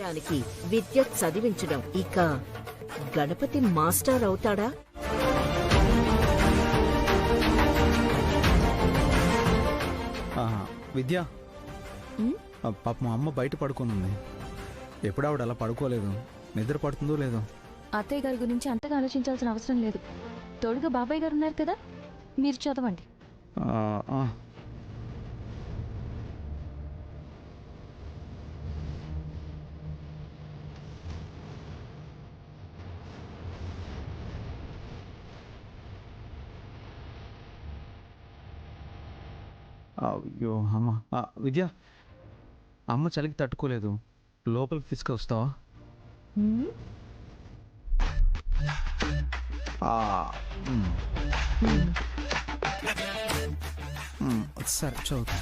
చేయడానికి విద్య చదివించడం. ఇక గణపతి మాస్టర్ అవుతాడా? విద్య, పాప మా అమ్మ బయట పడుకునుంది. ఎప్పుడు ఆవిడ అలా పడుకోలేదు. నిద్ర పడుతుందో లేదో. అత్తయ్య గారి గురించి అంతగా ఆలోచించాల్సిన అవసరం లేదు. తోడుగా బాబాయ్ గారు ఉన్నారు కదా, మీరు చదవండి. అయ్యో అమ్మ. విద్య, అమ్మ చలికి తట్టుకోలేదు. లోపలికి తీసుకొస్తావా? సరే చదువుతా.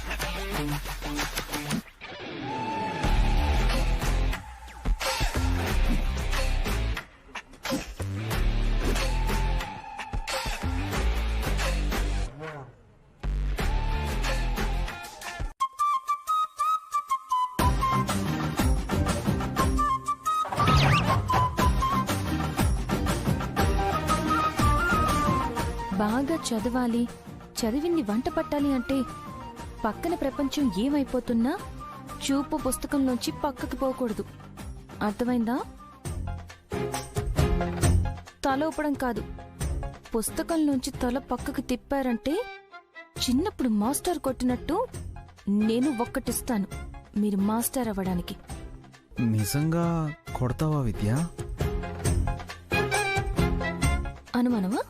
బాగా చదవాలి, చదివింది వంట పట్టాలి అంటే పక్కన ప్రపంచం ఏమైపోతున్నా చూపు పుస్తకంలోంచి పక్కకి పోకూడదు. అర్థమైందా? తల ఊపడం కాదు, పుస్తకంలోంచి తల పక్కకు తిప్పారంటే చిన్నప్పుడు మాస్టర్ కొట్టినట్టు నేను ఒక్కటిస్తాను మీరు మాస్టర్ అవ్వడానికి. నిజంగా కొడతావా విద్య? అనుమానమా?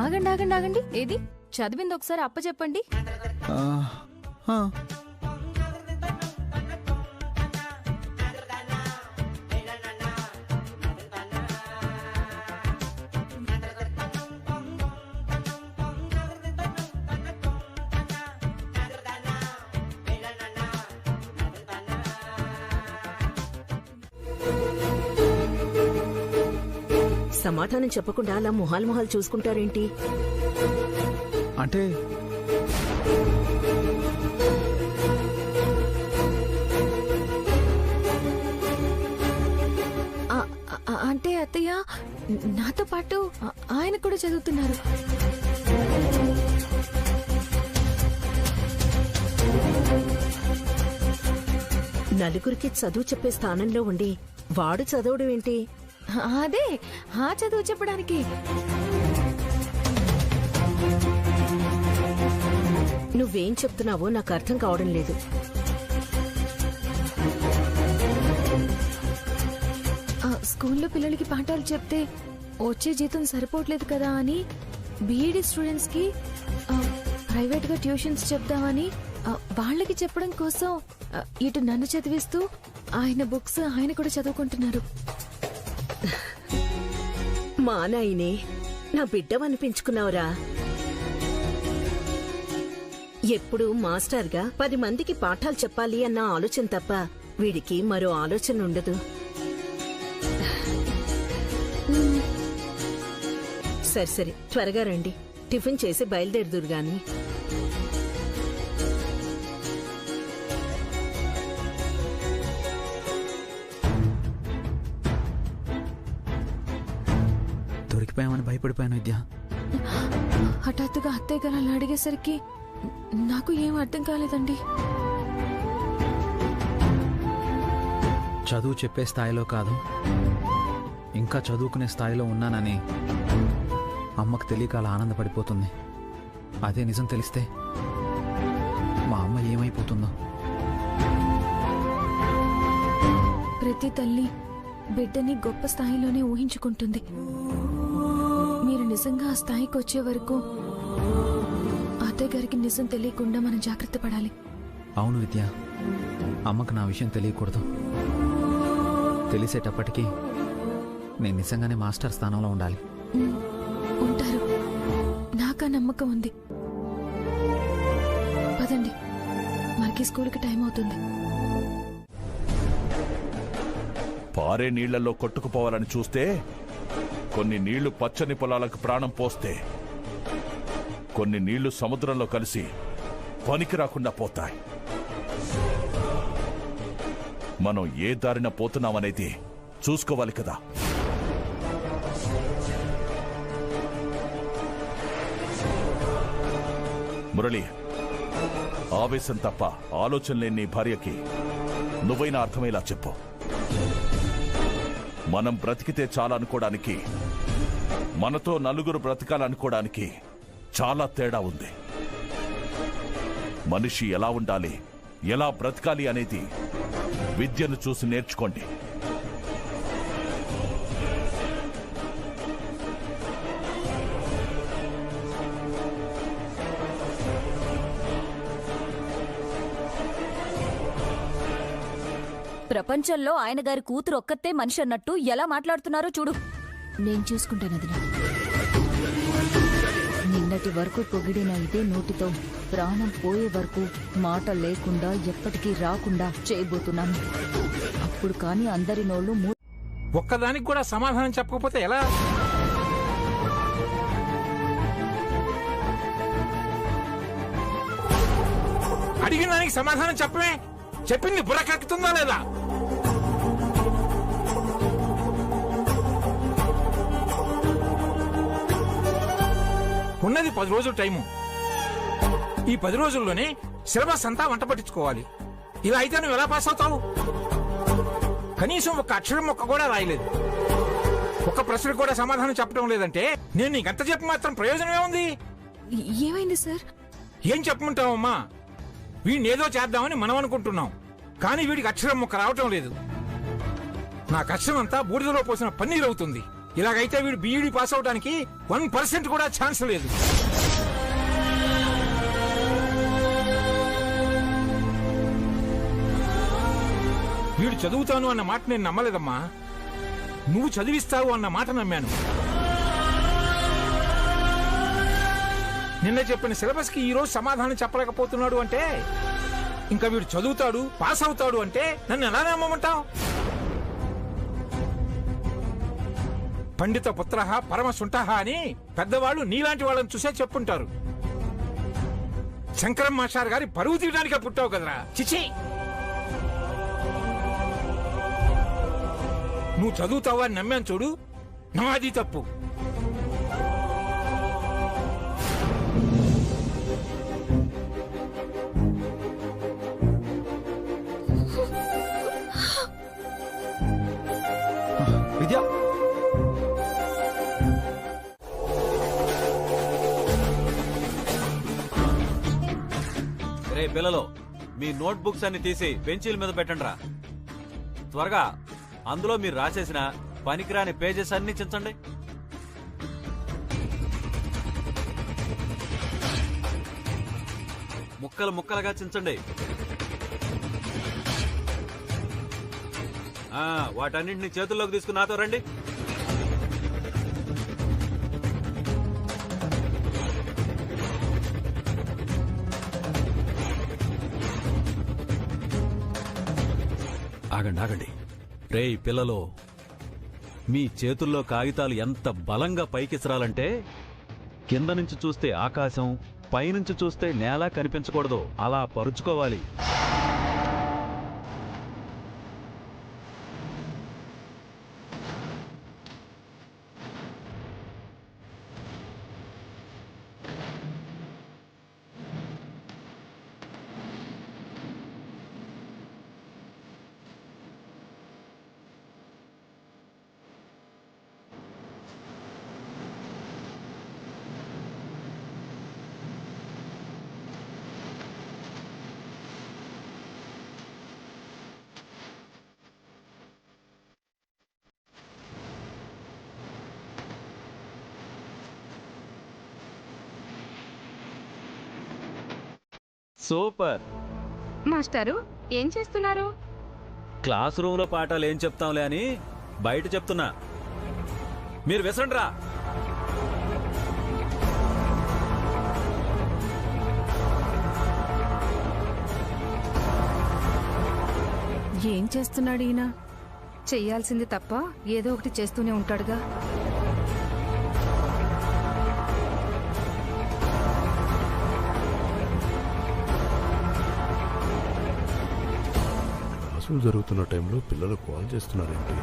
ఆగండి ఆగండి ఆగండి, ఏది చదివింది ఒకసారి అప్పచెప్పండి. సమాధానం చెప్పకుండా అలా మొహాలు చూసుకుంటారేంటి? అంటే అంటే అత్తయ్య నాతో పాటు ఆయన కూడా చదువుతున్నారు. నలుగురికి చదువు చెప్పే స్థానంలో ఉండి వాడు చదవడం ఏంటి? అదే ఆ చదువు చెప్పడానికి. నువ్వేం చెప్తున్నావో నాకు అర్థం కావడం లేదు. స్కూల్లో పిల్లలకి పాఠాలు చెప్తే వచ్చే జీతం సరిపోవట్లేదు కదా అని బీఈడీ స్టూడెంట్స్ కి ప్రైవేట్ గా ట్యూషన్స్ చెప్దామని వాళ్ళకి చెప్పడం కోసం ఇటు నన్ను చదివిస్తూ ఆయన బుక్స్ ఆయన కూడా చదువుకుంటున్నారు. మా నాయనే నా బిడ్డవనిపించుకున్నావురా. ఎప్పుడు మాస్టర్గా 10 మందికి పాఠాలు చెప్పాలి అన్న ఆలోచన తప్ప వీడికి మరో ఆలోచన ఉండదు. సరే త్వరగా రండి, టిఫిన్ చేసి బయలుదేరుదురు గాని. దొరికిపోయామని భయపడిపోయాను విద్య. హఠాత్తుగా అత్తయ్య గారు అలా అడిగేసరికి నాకు ఏం అర్థం కాలేదండి. చదువు చెప్పే స్థాయిలో కాదు, ఇంకా చదువుకునే స్థాయిలో ఉన్నానని అమ్మకు తెలియక అలా ఆనందపడిపోతుంది. అదే నిజం తెలిస్తే మా అమ్మ ఏమైపోతుందో. ప్రతి తల్లి బిడ్డని గొప్ప స్థాయిలోనే ఊహించుకుంటుంది. మీరు నిజంగా ఆ స్థాయికి వచ్చే వరకు అత్తయ్య గారికి నిజం తెలియకుండా మనం జాగ్రత్త పడాలి. అవును విద్య, అమ్మకు నా విషయం తెలియకూడదు. తెలిసేటప్పటికీ నేను నిజంగానే మాస్టర్ స్థానంలో ఉండాలి. ఉంటారు, నాకా నమ్మకం ఉంది. పదండి, మనకి స్కూల్కి టైం అవుతుంది. పారే నీళ్లలో కొట్టుకుపోవాలని చూస్తే కొన్ని నీళ్లు పచ్చని పొలాలకు ప్రాణం పోస్తే కొన్ని నీళ్లు సముద్రంలో కలిసి పనికి రాకుండా పోతాయి. మనం ఏ దారిన పోతున్నామనేది చూసుకోవాలి కదా. మురళి, ఆవేశం తప్ప ఆలోచన లేని నీ భార్యకి నువ్వైనా అర్థమయ్యేలా చెప్పు. మనం బ్రతికితే చాలనుకోవడానికి, మనతో నలుగురు బ్రతకాలనుకోవడానికి చాలా తేడా ఉంది. మనిషి ఎలా ఉండాలి, ఎలా బ్రతకాలి అనేది విద్యను చూసి నేర్చుకోండి. ప్రపంచంలో ఆయన గారి కూతురు ఒక్కతే మనిషి అన్నట్టు ఎలా మాట్లాడుతున్నారో చూడు. నేను చూసుకుంటాను వదినా. నిన్నటి వరకు పొగిడిన ఇదే నోటితో ప్రాణం పోయే వరకు మాట లేకుండా ఎప్పటికీ రాకుండా చేయబోతున్నాను. అప్పుడు కాని అందరి నోళ్ళు ఒక్కదానికి కూడా సమాధానం చెప్పకపోతే ఎలా? అడిగిన దానికి సమాధానం చెప్పమే. చెప్పింది బుర్రకెక్కుతుందా లేదా? ఉన్నది 10 రోజుల టైము. ఈ 10 రోజుల్లోనే సిలబస్ అంతా వంట పట్టించుకోవాలి. ఇలా అయితే నువ్వు ఎలా పాస్ అవుతావు? కనీసం ఒక అక్షరం మొక్క కూడా రాయలేదు. ఒక ప్రశ్న కూడా సమాధానం చెప్పడం లేదంటే నేను నీకంత చెప్పి మాత్రం ప్రయోజనం ఏముంది? ఏమైంది సార్? ఏం చెప్పమంటావమ్మా? వీడిని ఏదో చేద్దామని మనం అనుకుంటున్నాం, కానీ వీడికి అక్షరం మొక్క రావటం లేదు. నా కష్టం అంతా బూడిదలో పోసిన పన్నీర్ అవుతుంది. ఇలాగైతే వీడు బీఈడీ పాస్ అవడానికి 1% కూడా ఛాన్స్ లేదు. వీడు చదువుతాను అన్న మాట నేను నమ్మలేదమ్మా. నువ్వు చదివిస్తావు అన్న మాట నమ్మాను. నిన్న చెప్పిన సిలబస్ కి ఈ రోజు సమాధానం చెప్పలేకపోతున్నాడు అంటే ఇంకా వీడు చదువుతాడు, పాస్ అవుతాడు అంటే నన్ను ఎలా నమ్మమంటావు? పండిత పుత్ర పరమ సుంఠః అని పెద్దవాళ్ళు నీలాంటి వాళ్ళని చూసే చెప్పుంటారు. శంకరం మాస్టర్ గారి పరువు తీయడానికే పుట్టావు కదరా. చిచి, నువ్వు చదువుతావా అని నమ్మాను చూడు, నాది తప్పు. విద్య, రే పిల్లలు, మీ నోట్ బుక్స్ అన్ని తీసి బెంచీల మీద పెట్టండి రా. త్వరగా అందులో మీరు రాసేసిన పనికిరాని పేజెస్ అన్ని చించండి. ముక్కలు ముక్కలుగా చించండి. వాటన్నింటినీ చేతుల్లోకి తీసుకుని నాతో రండి. ఆగండి ఆగండి. రేయ్ పిల్లలు, మీ చేతుల్లో కాగితాలు ఎంత బలంగా పైకిసరాలంటే కింద నుంచి చూస్తే ఆకాశం, పైనుంచి చూస్తే నేల కనిపించకూడదు. అలా పరుచుకోవాలి. సూపర్. మాస్టారు ఏం చేస్తున్నారు? క్లాస్ రూమ్లో పాఠాలు ఏం చెప్తాంలే అని బయట చెప్తున్నా. మీరు విసరండ్రా. ఏం చేస్తున్నాడు ఈయన? చెయ్యాల్సింది తప్ప ఏదో ఒకటి చేస్తూనే ఉంటాడుగా. క్లాసులు జరుగుతున్న టైంలో పిల్లలు కాల్ చేస్తున్నారేంటి?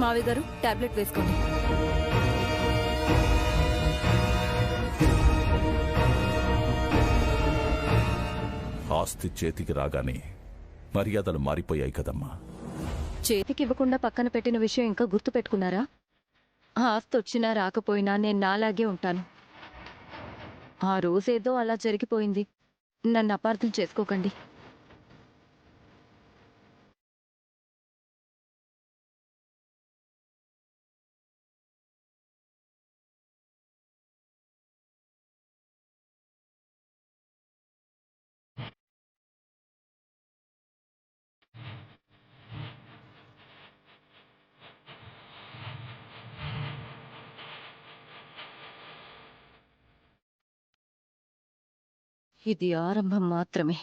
మావి గారు టాబ్లెట్ వేసుకోండి. ఆస్తి చేతికి రాగానే మర్యాదలు మారిపోయాయి కదమ్మా. చేతికి ఇవ్వకుండా పక్కన పెట్టిన విషయం ఇంకా గుర్తు పెట్టుకున్నారా? ఆస్తి వచ్చినా రాకపోయినా నేను నాలాగే ఉంటాను. ఆ రోజేదో అలా జరిగిపోయింది. నన్ను అపార్థం చేసుకోకండి. ఇది ఆరంభం మాత్రమే.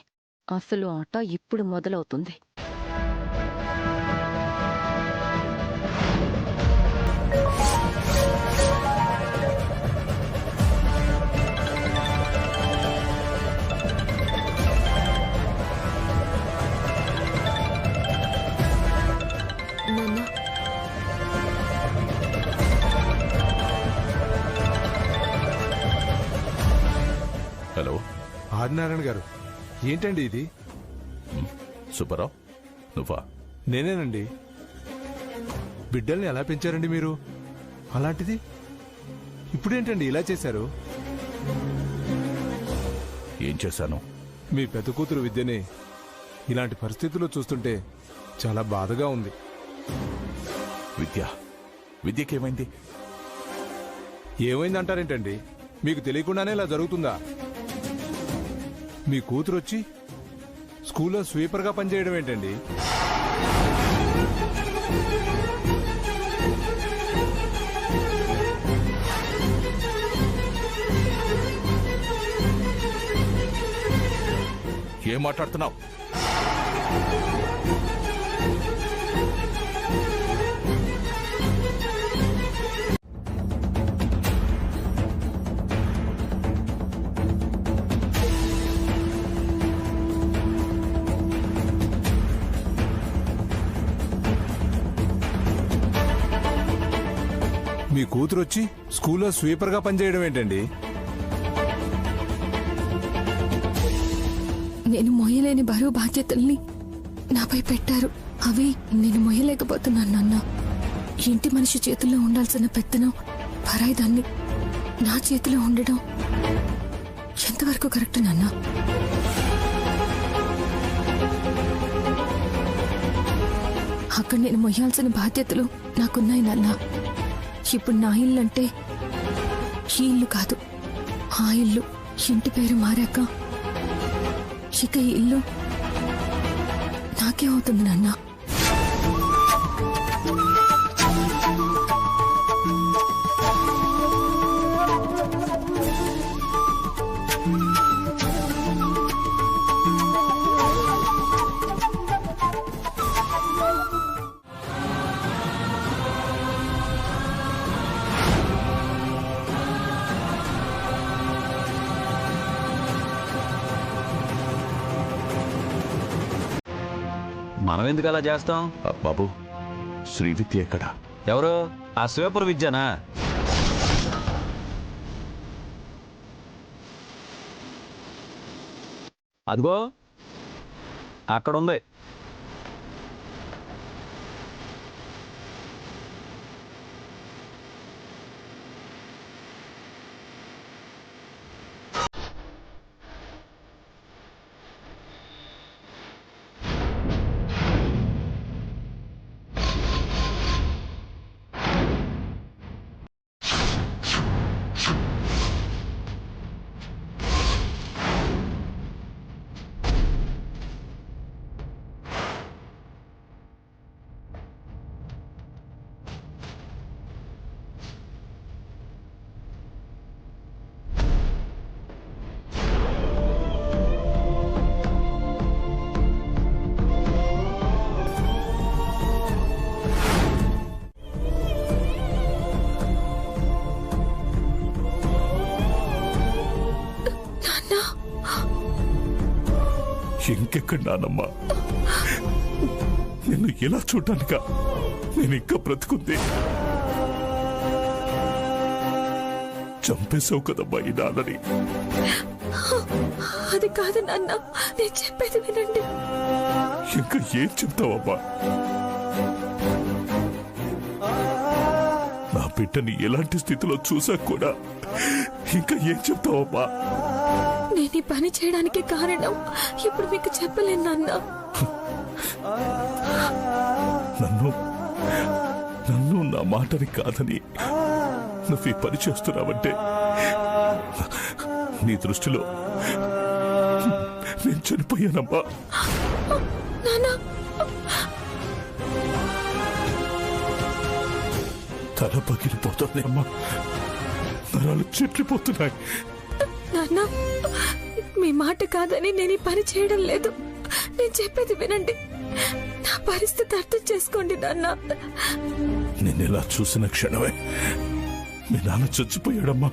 అసలు ఆట ఇప్పుడు మొదలవుతుంది. నాన్న, హలో ఆదినారాయణ గారు, ఏంటండి ఇది? సుబ్బారావు, నువ్వా? నేనేనండి. బిడ్డల్ని ఎలా పెంచారండి మీరు? అలాంటిది ఇప్పుడేంటండి ఇలా చేశారు? ఏం చేశాను? మీ పెద్ద కూతురు విద్యని ఇలాంటి పరిస్థితుల్లో చూస్తుంటే చాలా బాధగా ఉంది. విద్యకేమైంది? ఏమైందంటారేంటండి? మీకు తెలియకుండానే ఇలా జరుగుతుందా? మీ కూతురు వచ్చి స్కూల్లో స్వీపర్గా పనిచేయడం ఏంటండి? ఏం మాట్లాడుతున్నావు? మీ కూతురు వచ్చి స్కూల్లో స్వీపర్గా పనిచేయడం ఏంటండి? నేను మోయలేని బరువు బాధ్యతల్ని నాపై పెట్టారు. అవి నేను మోయలేకపోతున్నాను నాన్న. ఇంటి మనిషి చేతుల్లో ఉండాల్సిన పెత్తనం పరాయిదాన్ని నా చేతిలో ఉండడం ఎంతవరకు కరెక్ట్ నాన్న? అక్కడ నేను మొయ్యాల్సిన బాధ్యతలు నాకున్నాయి నాన్న. ఇప్పుడు నా ఇల్లు అంటే ఈ ఇల్లు కాదు, ఆ ఇల్లు. ఇంటి పేరు మారాక ఇక ఈ ఇల్లు నాకే అవుతుంది నాన్న. మనం ఎందుకు అలా చేస్తాం? బాబు, శ్రీ విద్య ఎక్కడా? ఎవరు? ఆ స్వీపర్ విద్యనా? అదిగో అక్కడుంది. ఇంకెక్కడ నానమ్మా, నిన్ను ఎలా చూడటానిక నేను ఇంకా బ్రతుకుంది. చంపేశావు కదమ్మా ఈ నాన్నని. అది కాదు నాన్న, నేను చెప్పేది వినండి. ఇంకా ఏం చెప్తావమ్మా? నా బిడ్డని ఎలాంటి స్థితిలో చూసా కూడా ఇంకా ఏం చెప్తావమ్మా? నేను ఈ పని చేయడానికి కారణం ఇప్పుడు మీకు చెప్పలేను నాన్న. నన్ను నా మాటని కాదని నువ్వు ఈ పని చేస్తున్నావంటే నీ దృష్టిలో నేను చనిపోయానమ్మా. తల పగిలిపోతుంది అమ్మా, నరాలు చెట్లిపోతున్నాయి. నాన్న, మీ మాట కాదని నేను ఈ పని చేయడం లేదు. నేను చెప్పేది వినండి, నా పరిస్థితి అర్థం చేసుకోండి నాన్న. నిన్నెలా చూసిన క్షణమే మీ నాన్న చచ్చిపోయాడమ్మా.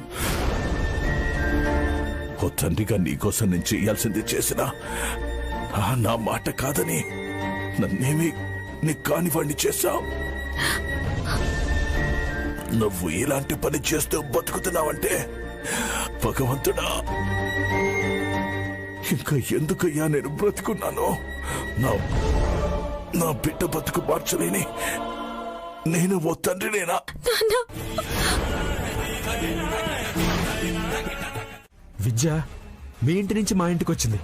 ఓ తండ్రిగా నీకోసం నేను చేయాల్సింది చేసినా నా మాట కాదని నన్నేమి నీ కానివాణ్ణి చేశావు. నువ్వు ఇలాంటి పని చేస్తూ బతుకుతున్నావంటే భగవంతుడా, ఇంకా ఎందుకయ్యా నేను బ్రతుకున్నాను? నా బిడ్డ బతుకు మార్చలేని నేను ఓ తండ్రినేనా? విద్య మీ ఇంటి నుంచి మా ఇంటికి వచ్చింది.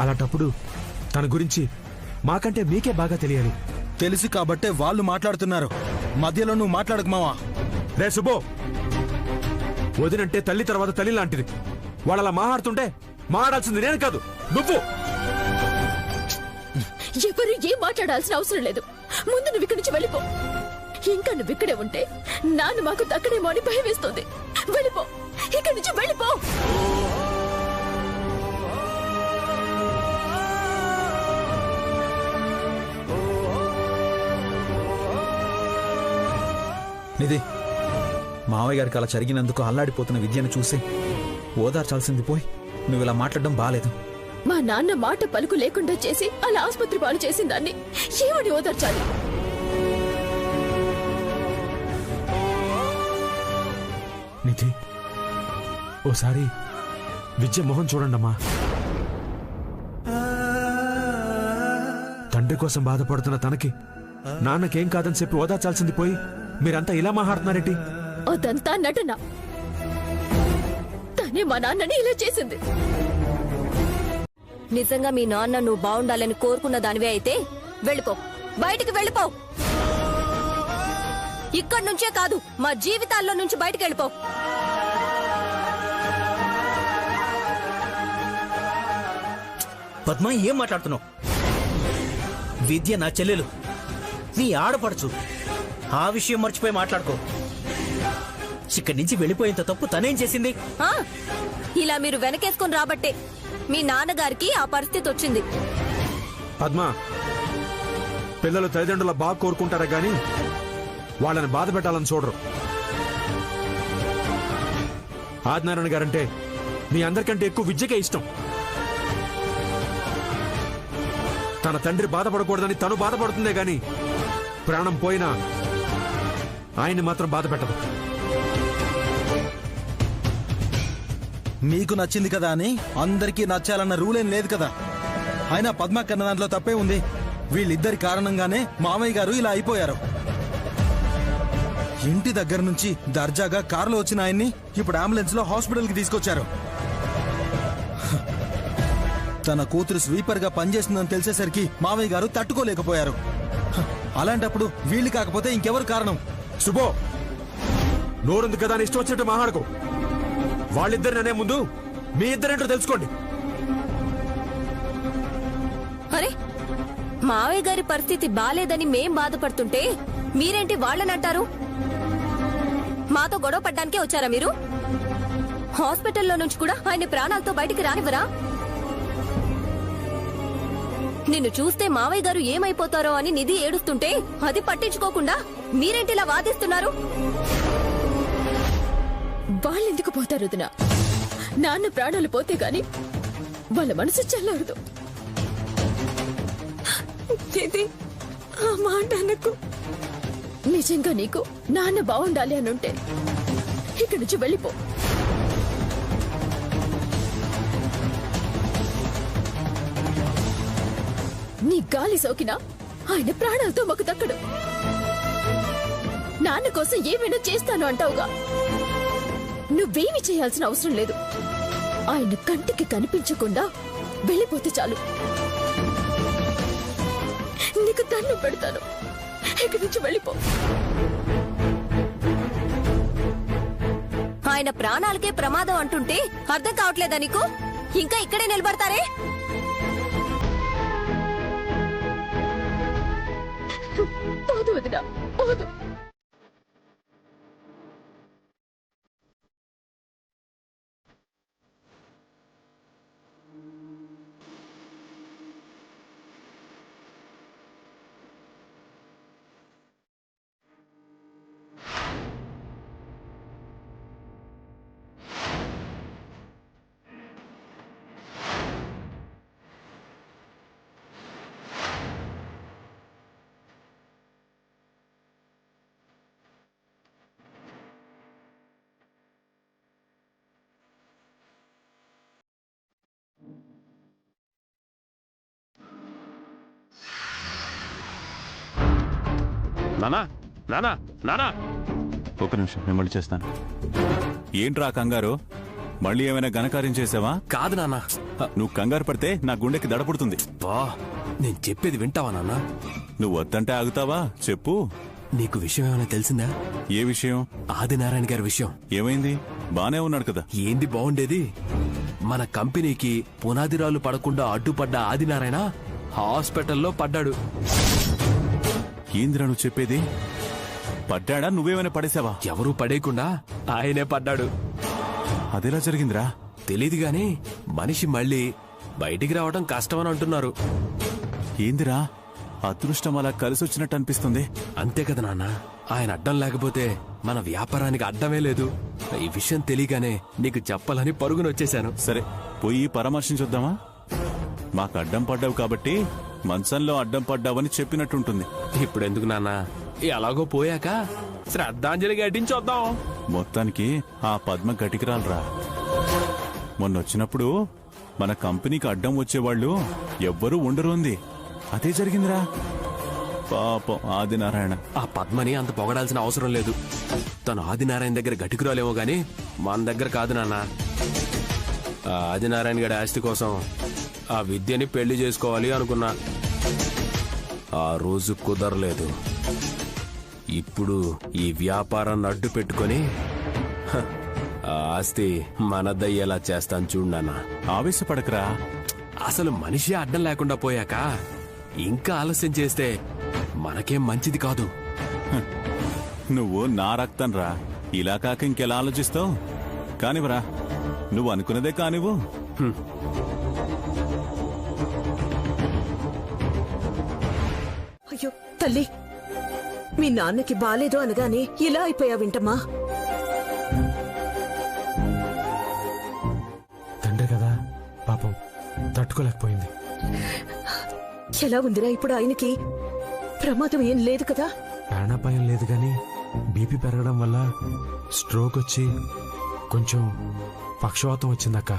అలాంటప్పుడు తన గురించి మాకంటే మీకే బాగా తెలియాలి. తెలుసు కాబట్టే వాళ్ళు మాట్లాడుతున్నారు. మధ్యలో నువ్వు మాట్లాడకు మావా. రే సుబ్బో, వదినంటే తల్లి తర్వాత తల్లి లాంటిది. వాళ్ళలా మాట్లాడుతుంటే మాట్లాడాల్సింది నేను కాదు, నువ్వు. ఎవరు ఏం మాట్లాడాల్సిన అవసరం లేదు. ముందు నువ్వు ఇక్కడి నుంచి వెళ్ళిపో. ఇంకా నువ్వు ఇక్కడే ఉంటే నాన్న మాకు దక్కడేమో అని భయం వేస్తుంది. వెళ్ళిపో, ఇక్కడి నుంచి వెళ్ళిపో. నిధి, మావయ్య గారికి అలా జరిగినందుకు అల్లాడిపోతున్న విద్యను చూసి ఓదార్చాల్సింది పోయి నువ్వు ఇలా మాట్లాడడం బాలేదు. మా నాన్న మాట పలుకు లేకుండా చేసి అలా ఆసుపత్రి పాలు చేసిన దాన్ని ఏమని ఓదార్చాలి? నిధి, ఓసారి విద్య మొహం చూడండమ్మా. తండ్రి కోసం బాధపడుతున్న తనకి నాన్నకేం కాదని చెప్పి ఓదార్చాల్సింది పోయి మీరంతా ఇలా మాట్లాడుతున్నారేంటి? అదంతా నటన. తనే మా నాన్నని ఇలా చేసింది. నిజంగా మీ నాన్న నువ్వు బాగుండాలని కోరుకున్న దానివే అయితే వెళ్ళిపో, బయటికి వెళ్ళిపో. ఇక్కడి నుంచే కాదు, మా జీవితాల్లో నుంచి బయటికి వెళ్ళిపో. పద్మ, ఏం మాట్లాడుతున్నావు? విద్య నా చెల్లెలు, నీ ఆడపడచ్చు. ఆ విషయం మర్చిపోయి మాట్లాడుకో. ఇక్కడి నుంచి వెళ్ళిపోయేంత తప్పు తనేం చేసింది? ఇలా మీరు వెనకేసుకుని రాబట్టే మీ నాన్నగారికి ఆ పరిస్థితి వచ్చింది. పద్మ, పిల్లలు తల్లిదండ్రుల బాగా కోరుకుంటారా గాని వాళ్ళని బాధ పెట్టాలని చూడరు. ఆదినారాయణ గారంటే మీ అందరికంటే ఎక్కువ విద్యకే ఇష్టం. తన తండ్రి బాధపడకూడదని తను బాధపడుతుందే గాని ప్రాణం పోయినా ఆయన్ని మాత్రం బాధ పెట్టదు. మీకు నచ్చింది కదా అని అందరికీ నచ్చాలన్న రూలేం లేదు కదా. అయినా పద్మ కన్న దాంట్లో తప్పే ఉంది. వీళ్ళిద్దరి కారణంగానే మామయ్య గారు ఇలా అయిపోయారు. ఇంటి దగ్గర నుంచి దర్జాగా కారులో వచ్చిన ఆయన్ని ఇప్పుడు అంబులెన్స్ లో హాస్పిటల్ కి తీసుకొచ్చారు. తన కూతురు స్వీపర్ గా పనిచేస్తుందని తెలిసేసరికి మామయ్య గారు తట్టుకోలేకపోయారు. అలాంటప్పుడు వీళ్ళు కాకపోతే ఇంకెవరు కారణం? శుభో, నోరుంది కదా అని ఇష్టం వచ్చినట్టు మాట్లాడుకో. వాళ్ళిద్దరిననే ముందు మీ ఇద్దరేంటో తెలుసుకోండి. అరే, మావయ్య గారి పరిస్థితి బాలేదని మేం బాధపడుతుంటే మీరేంటి వాళ్ళనంటారు? మాతో గొడవ పడ్డానికే వచ్చారా మీరు? హాస్పిటల్లో నుంచి కూడా ఆయన ప్రాణాలతో బయటికి రానివ్వరా? నిన్ను చూస్తే మావయ్య గారు ఏమైపోతారో అని నిధి ఏడుస్తుంటే అది పట్టించుకోకుండా మీరేంటిలా వాదిస్తున్నారు? వాళ్ళెందుకు పోతారు వదినా? నాన్న ప్రాణాలు పోతే గాని వాళ్ళ మనసు చల్లవదు. ఇది ఆ మాట అనకు. నిజంగా నీకు నాన్న బాగుండాలి అనుంటే ఇక్కడి నుంచి వెళ్ళిపో. నీ గాలి సోకినా ఆయన ప్రాణాలతో మాకు దక్కడు. నాన్న కోసం ఏమైనా చేస్తాను అంటావుగా, నువ్వేమి చేయాల్సిన అవసరం లేదు. ఆయన కంటికి కనిపించకుండా వెళ్ళిపోతే చాలు. నీకు దండం పెడతాను, ఇక్కడి నుంచి వెళ్ళిపో. ఆయన ప్రాణాలకే ప్రమాదం అంటుంటే అర్థం కావట్లేదా నీకు? ఇంకా ఇక్కడే నిలబడతారే? పోదు వదినా, పోదు. నానా నానా నానా, ఒక నిమిషం, నేను మళ్ళీ చేస్తాను. ఏంట్రా కంగారు? మళ్ళీ ఏమైనా ఘనకార్యం చేసావా? కాదు నాన్న. నువ్వు కంగారు పడితే నా గుండెకి దడపుడుతుంది. బా, నేను చెప్పేది వింటావా నాన్న? నువ్వు వద్దంటే ఆగుతావా? చెప్పు. నీకు విషయం ఏమైనా తెలిసిందా? ఏ విషయం? ఆదినారాయణ గారి విషయం. ఏమైంది? బానే ఉన్నాడు కదా. ఏంది బాగుండేది? మన కంపెనీకి పునాదిరాలు పడకుండా అడ్డుపడ్డ ఆదినారాయణ హాస్పిటల్లో పడ్డాడు. ఏందిరా నువ్వు చెప్పేది? పడ్డాడా? నువ్వేమైనా పడేసావా? ఎవరూ పడేయకుండా ఆయనే పడ్డాడు. అదెలా జరిగిందిరా? తెలీదు గాని మనిషి మళ్ళీ బయటికి రావడం కష్టమని అంటున్నారు. ఏందిరా, అదృష్టం అలా కలిసొచ్చినట్టు అనిపిస్తుంది. అంతే కదా నాన్న, ఆయన అడ్డం లేకపోతే మన వ్యాపారానికి అడ్డమే లేదు. ఈ విషయం తెలియగానే నీకు చెప్పాలని పరుగునొచ్చేశాను. సరే, పోయి పరామర్శించొద్దామా? మాకు అడ్డం పడ్డావు కాబట్టి మంచంలో అడ్డం పడ్డావని చెప్పినట్టుంటుంది. ఇప్పుడెందుకు నాన్న, ఎలాగో పోయాక శ్రద్ధాంజలి గట్టించొద్దాం. మొత్తానికి ఆ పద్మ గటికిరాలరా. మొన్నొచ్చినప్పుడు మన కంపెనీకి అడ్డం వచ్చేవాళ్లు ఎవ్వరూ ఉండరుంది. అదే జరిగిందిరా. పాపం ఆదినారాయణ. ఆ పద్మని అంత పొగడాల్సిన అవసరం లేదు. తను ఆదినారాయణ దగ్గర గటికురాలేమో గాని మన దగ్గర కాదు నాన్న. ఆ ఆదినారాయణ గడి ఆస్తి కోసం ఆ విద్యని పెళ్లి చేసుకోవాలి అనుకున్నా. ఆ రోజు కుదరలేదు. ఇప్పుడు ఈ వ్యాపారాన్ని అడ్డు పెట్టుకొని ఆ ఆస్తి మనదయ్యేలా చేస్తాను చూడన్నా. ఆవేశపడకరా. అసలు మనిషి అడ్డం లేకుండా పోయాక ఇంకా ఆలస్యం చేస్తే మనకేం మంచిది కాదు. నువ్వు నా రక్తం రా. ఇలా కాక ఇంకెలా ఆలోచిస్తావు? కానివరా, నువ్వు అనుకున్నదే కానివ్వు. అయ్యో తల్లి, మీ నాన్నకి బాలేదు అనగానే ఇలా అయిపోయావింటమ్మా? తండ్రి కదా పాపం, తట్టుకోలేకపోయింది. ఎలా ఉందిరా ఇప్పుడు? ఆయనకి ప్రమాదం ఏం లేదు కదా? ప్రాణాపాయం లేదు గాని బీపీ పెరగడం వల్ల స్ట్రోక్ వచ్చి కొంచెం పక్షవాతం వచ్చిందక్క.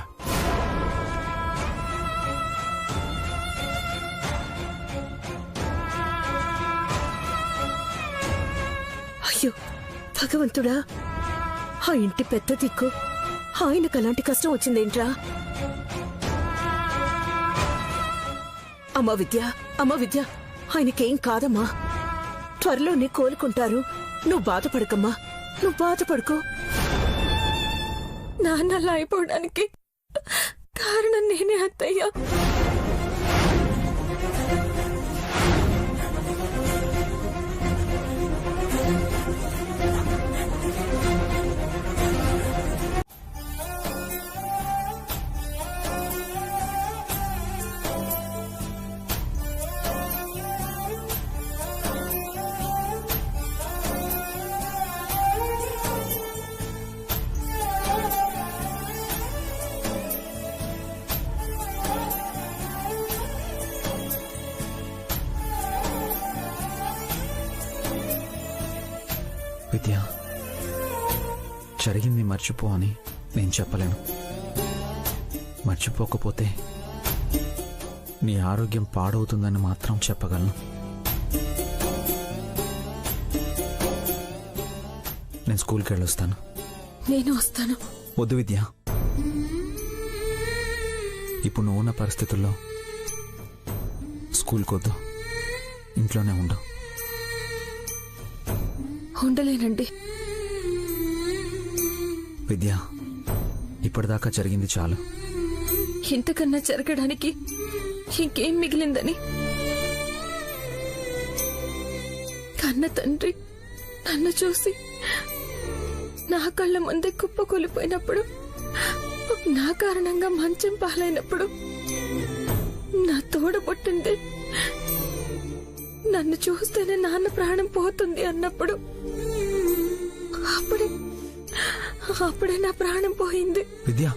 అయ్యో భగవంతుడా, ఆ ఇంటి పెద్ద దిక్కు ఆయనకు అలాంటి కష్టం వచ్చిందేంట్రా? అమ్మ విద్య, ఆయనకేం కాదమ్మా. త్వరలోనే కోలుకుంటారు. నువ్వు బాధపడకమ్మా, నువ్వు బాధపడుకో. నాన్న అలా అయిపోవడానికి కారణం నేనే అత్తయ్య. విద్య, జరిగింది మర్చిపో అని నేను చెప్పలేను. మర్చిపోకపోతే నీ ఆరోగ్యం పాడవుతుందని మాత్రం చెప్పగలను. నేను స్కూల్కి వెళ్ళొస్తాను. నేను వస్తాను. వద్దు విద్య, ఇప్పుడు నువ్వు ఉన్న పరిస్థితుల్లో స్కూల్కి వద్దు, ఇంట్లోనే ఉండు. ఉండలేనండి. విద్య, ఇప్పటిదాకా జరిగింది చాలు. ఇంతకన్నా జరగడానికి ఇంకేం మిగిలిందని? కన్న తండ్రి నన్ను చూసి నా కళ్ళ ముందే కుప్పకూలిపోయినప్పుడు, నా కారణంగా మంచం పాలైనప్పుడు, నా తోడబుట్టింది నన్ను చూస్తేనే నాన్న ప్రాణం పోతుంది అన్నప్పుడు, అప్పుడే నా ప్రాణం పోయింది. విద్య,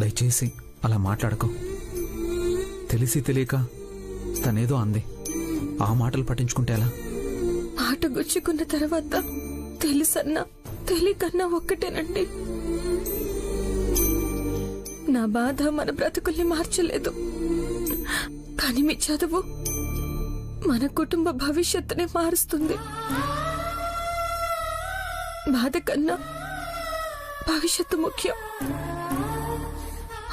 దయచేసి అలా మాట్లాడకు. తెలిసి తెలియక తనేదో అంది, ఆ మాటలు పట్టించుకుంటే ఎలా? మాట గుచ్చుకున్న తర్వాత తెలుసన్నా తెలియకన్నా ఒక్కటేనండి. నా బాధ మన బ్రతుకుల్ని మార్చలేదు, కానీ మీ చదువు మన కుటుంబ భవిష్యత్తుని మారుస్తుంది. బాధ కన్నా భవిష్యత్తు ముఖ్యం.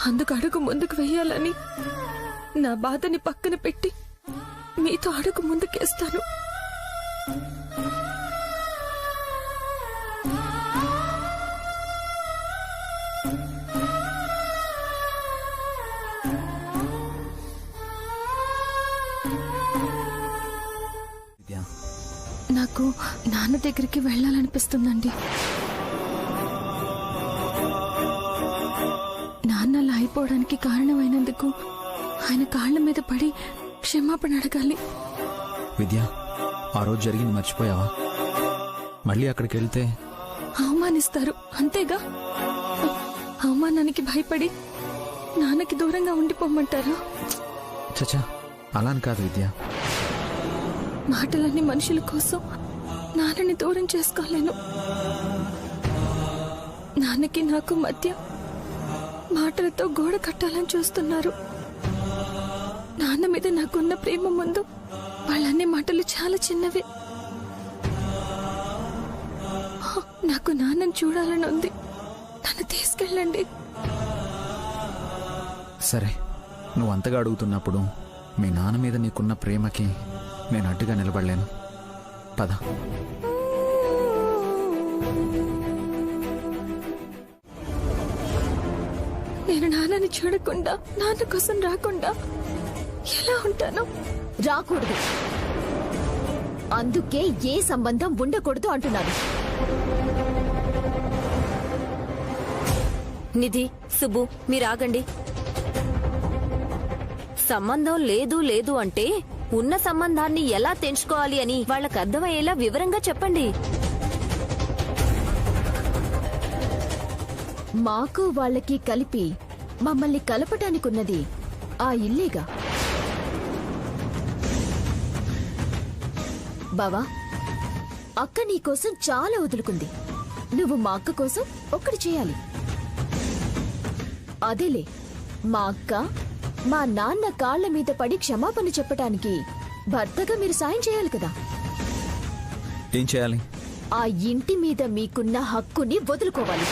అందుకు అడుగు ముందుకు వెయ్యాలని నా బాధని పక్కన పెట్టి మీతో అడుగు ముందుకేస్తాను. నాకు నాన్న దగ్గరికి వెళ్ళాలనిపిస్తుందండి. నాన్న అలా అయిపోవడానికి కారణమైనందుకు ఆయన కాళ్ల మీద పడి క్షమాపణ అడగాలి. విద్య, ఆ రోజు జరిగింది మర్చిపోయావా? మళ్ళీ అక్కడికి వెళ్తే అవమానిస్తారు, అంతేగా. అవమానానికి భయపడి నాన్నకి దూరంగా ఉండిపోమంటారా? చచ్చా, అలాని కాదు విద్య. మాటలన్నీ మనుషుల కోసం నాన్నని దూరం చేసుకోలేను. నాన్నకి నాకు మధ్య మాటలతో గోడ కట్టాలని చూస్తున్నారు. నాన్న మీద నాకున్న ప్రేమ ముందు వాళ్ళన్ని మాటలు చాలా చిన్నవి. నాకు నాన్నని చూడాలని ఉంది. నన్ను తీసుకెళ్ళండి. సరే, నువ్వు అంతగా అడుగుతున్నప్పుడు మీ నాన్న మీద నీకున్న ప్రేమకి నేను అడ్డుగా నిలబడలేను. పద. నేను నాన్నని చూడకుండా, నాన్న కోసం రాకుండా ఎలా ఉంటాను? రాకూడదు, అందుకే ఏ సంబంధం ఉండకూడదు అంటున్నాను. నిధి, సుబ్బు, మీరాగండి. సంబంధం లేదు లేదు అంటే ఉన్న సంబంధాన్ని ఎలా తెంచుకోవాలి అని వాళ్ళకు అర్థమయ్యేలా వివరంగా చెప్పండి. మాకు వాళ్ళకి కలిపి మమ్మల్ని కలపటానికున్నది ఆ ఇల్లేగా. బావా, అక్క నీకోసం చాలా వదులుకుంది. నువ్వు మా అక్క కోసం ఒక్కటి చేయాలి. అదేలే, మా అక్క మా నాన్న కాళ్ల మీద పడి క్షమాపణ చెప్పటానికి భర్తగా మీరు సాయం చేయాలి కదా. ఏం చేయాలి? ఆ ఇంటి మీద మీకున్న హక్కుని వదులుకోవాలి.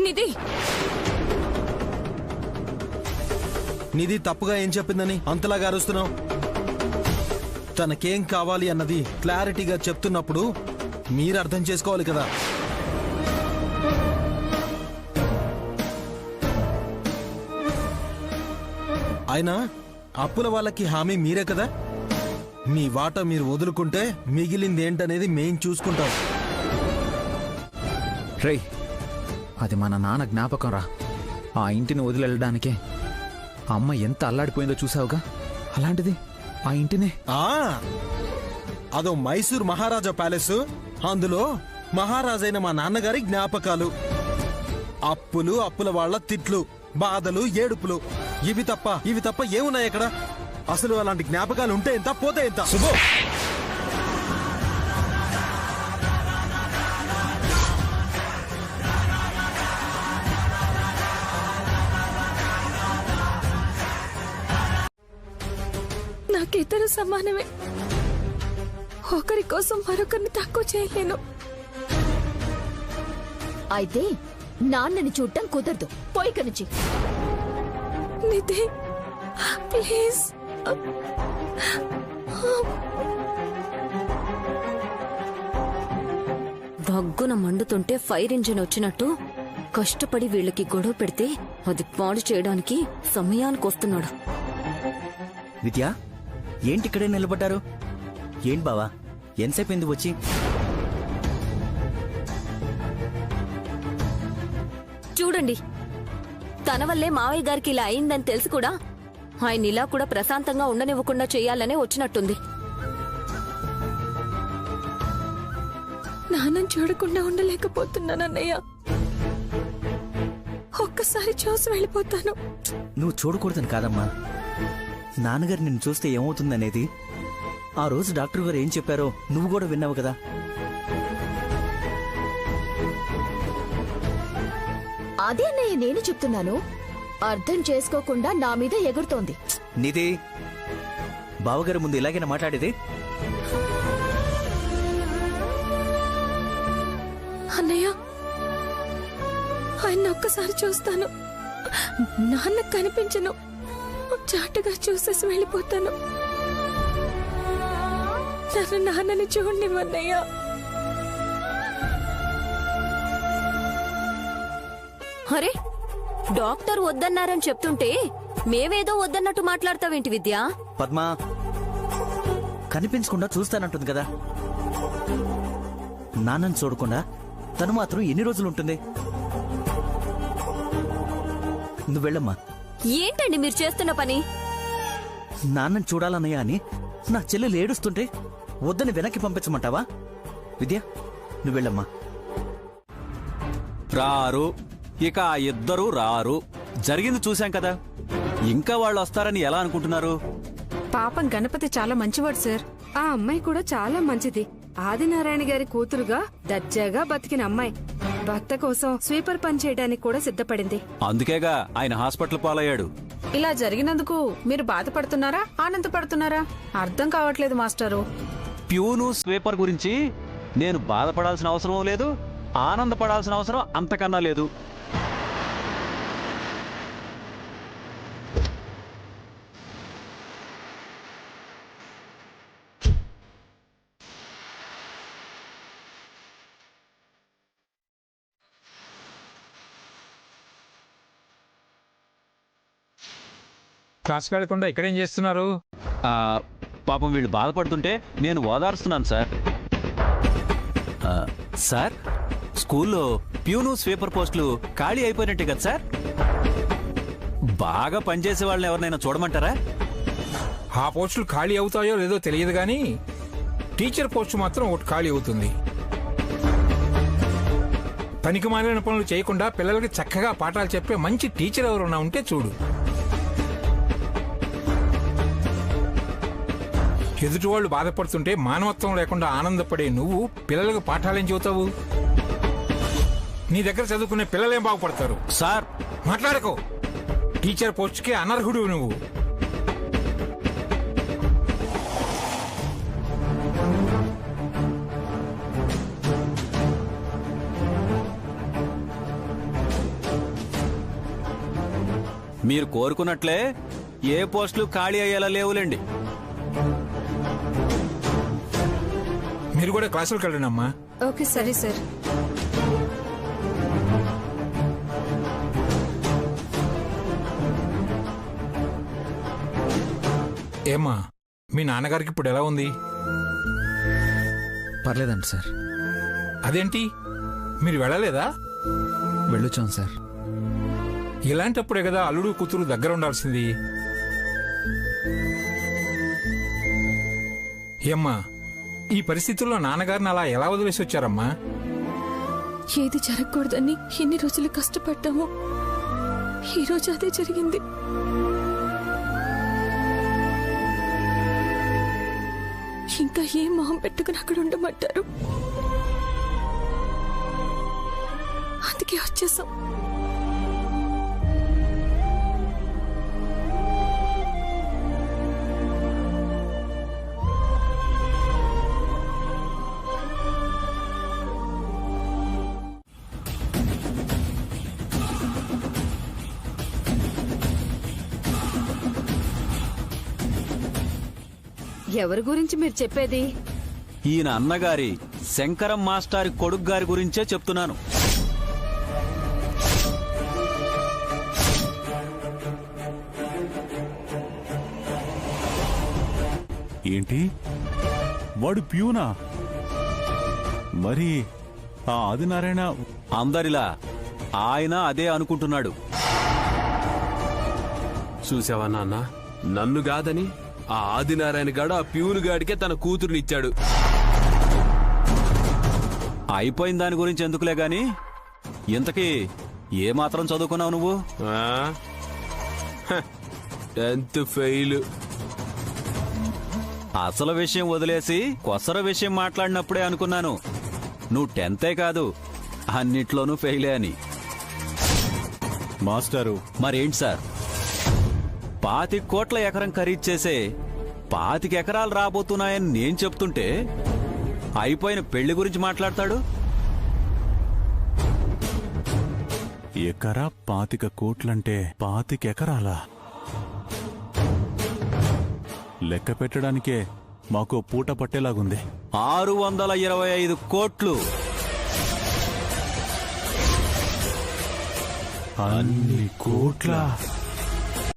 నిధి, నిధి తప్పుగా ఏం చెప్పిందని అంతలాగా అరుస్తున్నావు? తనకేం కావాలి అన్నది క్లారిటీగా చెప్తున్నప్పుడు మీరు అర్థం చేసుకోవాలి కదా. అయినా అప్పుల వాళ్ళకి హామీ మీరే కదా. మీ వాటా మీరు వదులుకుంటే మిగిలింది ఏంటనేది మేం చూసుకుంటాం. రేయ్, అది మన నాన్న జ్ఞాపకం రా. ఆ ఇంటిని వదిలేయడానికే ఆ అమ్మ ఎంత అల్లాడిపోయిందో చూసావుగా. అలాంటిది ఆ ఇంటినే. అదో మైసూర్ మహారాజా ప్యాలెస్, అందులో మహారాజైన మా నాన్నగారి జ్ఞాపకాలు, అప్పులు, అప్పుల వాళ్ళ తిట్లు, బాధలు, ఏడుపులు, ఇవి తప్ప ఏమున్నాయి ఇక్కడ? అసలు అలాంటి జ్ఞాపకాలు ఉంటే ఎంత, పోతే ఎంత? శుభో, నాకిద్దరు సమానమే. ఒకరి కోసం మరొకరిని తక్కువ చేయలేను. అయితే నాన్నని చూడటం కుదరదు. పోయిక నుంచి. నిధి ప్లీజ్. భగ్గున మండుతుంటే ఫైర్ ఇంజిన్ వచ్చినట్టు కష్టపడి వీళ్ళకి గొడవ పెడితే అది పాడు చేయడానికి సమయానికి వస్తున్నాడు. విద్య, ఏంటి ఇక్కడే నిలబడ్డారు? ఏంటి బావా, ఎంతసేపు ఎందుకు వచ్చి? చూడండి, తన వల్లే మావయ్య గారికి ఇలా అయిందని తెలిసి కూడా ఆయన ఇలా కూడా ప్రశాంతంగా ఉండనివ్వకుండా చేయాలనే వచ్చినట్టుంది. నాన్నని చూడకుండా ఉండలేకపోతున్నాను అన్నయ్య. ఒక్కసారి చూసి వెళ్ళిపోతాను. నువ్వు చూడకూడదని కాదమ్మా, నాన్నగారు నిన్ను చూస్తే ఏమవుతుందనేది ఆ రోజు డాక్టర్ గారు ఏం చెప్పారో నువ్వు కూడా విన్నావు కదా. అదే అన్నయ్య నేను చెప్తున్నాను. అర్థం చేసుకోకుండా నా మీద ఎగురుతోంది. నిధి, బావగారి ముందు ఇలాగైనా మాట్లాడేది? అన్నయ్య, ఆయన ఒక్కసారి చూస్తాను. నాన్న కనిపించను. చాటుగా చూసేసి వెళ్ళిపోతాను. నన్ను నాన్నని చూడనివ్వన్నయ్య. అరే, డాక్టర్ వద్దన్నారని చెప్తుంటే మేమేదో వద్దన్నట్టు మాట్లాడతావేంటి విద్య? పద్మా, కనిపించకుండా చూస్తానంటుంది కదా. నాన్నని చూడకుండా తను మాత్రం ఎన్ని రోజులు ఉంటుంది? నువ్వు వెళ్ళమ్మా. ఏంటండి మీరు చేస్తున్న పని? నాన్నని చూడాలన్నయ్యా అని నా చెల్లెలు ఏడుస్తుంటే వద్దని వెనక్కి పంపించమంటావా? విద్య, నువ్వు వెళ్ళమ్మా. రారు, ఇక ఆ ఇద్దరూ రారు. జరిగింది చూశాం కదా, ఇంకా వాళ్ళు వస్తారని ఎలా అనుకుంటున్నారు? పాపం గణపతి చాలా మంచివాడు సార్. ఆ అమ్మాయి కూడా చాలా మంచిది. ఆదినారాయణ గారి కూతురుగా దర్జాగా బతికిన అమ్మాయి భర్త కోసం స్వీపర్ పని చేయడానికి కూడా సిద్ధపడింది. అందుకేగా ఆయన హాస్పిటల్ పాలయ్యాడు. ఇలా జరిగినందుకు మీరు బాధపడుతున్నారా, ఆనందపడుతున్నారా? అర్థం కావట్లేదు మాస్టారు. ప్యూను స్వీపర్ గురించి నేను బాధపడాల్సిన అవసరం లేదు, ఆనందపడాల్సిన అవసరం అంతకన్నా లేదు. క్లాస్కి వెళ్లకుండా ఇక్కడేం చేస్తున్నారు? పాపం వీళ్ళు బాధపడుతుంటే నేను ఓదారుస్తున్నాను సార్. సార్, స్కూల్లో ప్యూను స్వీపర్ పోస్టులు ఖాళీ అయిపోయినట్టే కదా సార్? బాగా పనిచేసే వాళ్ళని ఎవరినైనా చూడమంటారా? ఆ పోస్టులు ఖాళీ అవుతాయో లేదో తెలియదు కానీ టీచర్ పోస్టు మాత్రం ఒకటి ఖాళీ అవుతుంది. పనికి మాలిన పనులు చేయకుండా పిల్లలకి చక్కగా పాఠాలు చెప్పే మంచి టీచర్ ఎవరన్నా ఉంటే చూడు. ఎదుటి వాళ్ళు బాధపడుతుంటే మానవత్వం లేకుండా ఆనందపడే నువ్వు పిల్లలకు పాఠాలేం చెబుతావు? నీ దగ్గర చదువుకునే పిల్లలేం బాగుపడతారు? సార్, మాట్లాడకో. టీచర్ పోస్టుకే అనర్హుడు నువ్వు. మీరు కోరుకున్నట్లే ఏ పోస్టులు ఖాళీ అయ్యేలా లేవులేండి. మీరు కూడా క్లాసులకు వెళ్ళండి అమ్మా. ఓకే, సరే సార్. ఏమ్మా, మీ నాన్నగారికి ఇప్పుడు ఎలా ఉంది? పర్లేదండి సార్. అదేంటి, మీరు వెళ్ళలేదా? వెళ్ళొచ్చాను సార్. ఇలాంటప్పుడే కదా అల్లుడు కూతురు దగ్గర ఉండాల్సింది. ఏమ్మా, ఈ పరిస్థితుల్లో నాన్నగారిని అలా ఎలా వదిలేసి వచ్చారమ్మా? ఏది జరగకూడదని ఎన్ని రోజులు కష్టపడ్డాము. ఈరోజు అదే జరిగింది. ఇంకా ఏం మొహం పెట్టుకుని అక్కడ ఉండమంటారు? అందుకే వచ్చేసాం. ఎవరి గురించి మీరు చెప్పేది? ఈయన అన్నగారి శంకరం మాస్టారి కొడుకు గారి గురించే చెప్తున్నాను. ఏంటి, వాడు ప్యూనా? మరి ఆ ఆదినారాయణ? అందరిలా ఆయన అదే అనుకుంటున్నాడు. చూసావా నాన్న, నన్ను కాదని ఆ ఆదినారాయణ గాడు ఆ ప్యూను గాడికే తన కూతురునిచ్చాడు. అయిపోయిన దాని గురించి ఎందుకులే గాని, ఇంతకీ ఏమాత్రం చదువుకున్నావు నువ్వు? 10th fail. అసలు విషయం వదిలేసి కొసర విషయం మాట్లాడినప్పుడే అనుకున్నాను నువ్వు 10th కాదు అన్నిట్లోనూ ఫెయిలే అని. మాస్టారు, మరేంటి సార్, 25 కోట్ల ఎకరం ఖరీదు చేసే 25 ఎకరాలు రాబోతున్నాయని నేను చెప్తుంటే అయిపోయిన పెళ్లి గురించి మాట్లాడతాడు. ఎకరా 25 కోట్లంటే 25 ఎకరాలా? లెక్క పెట్టడానికే మాకు పూట పట్టేలాగుంది. 625 కోట్లు. అన్ని కోట్ల?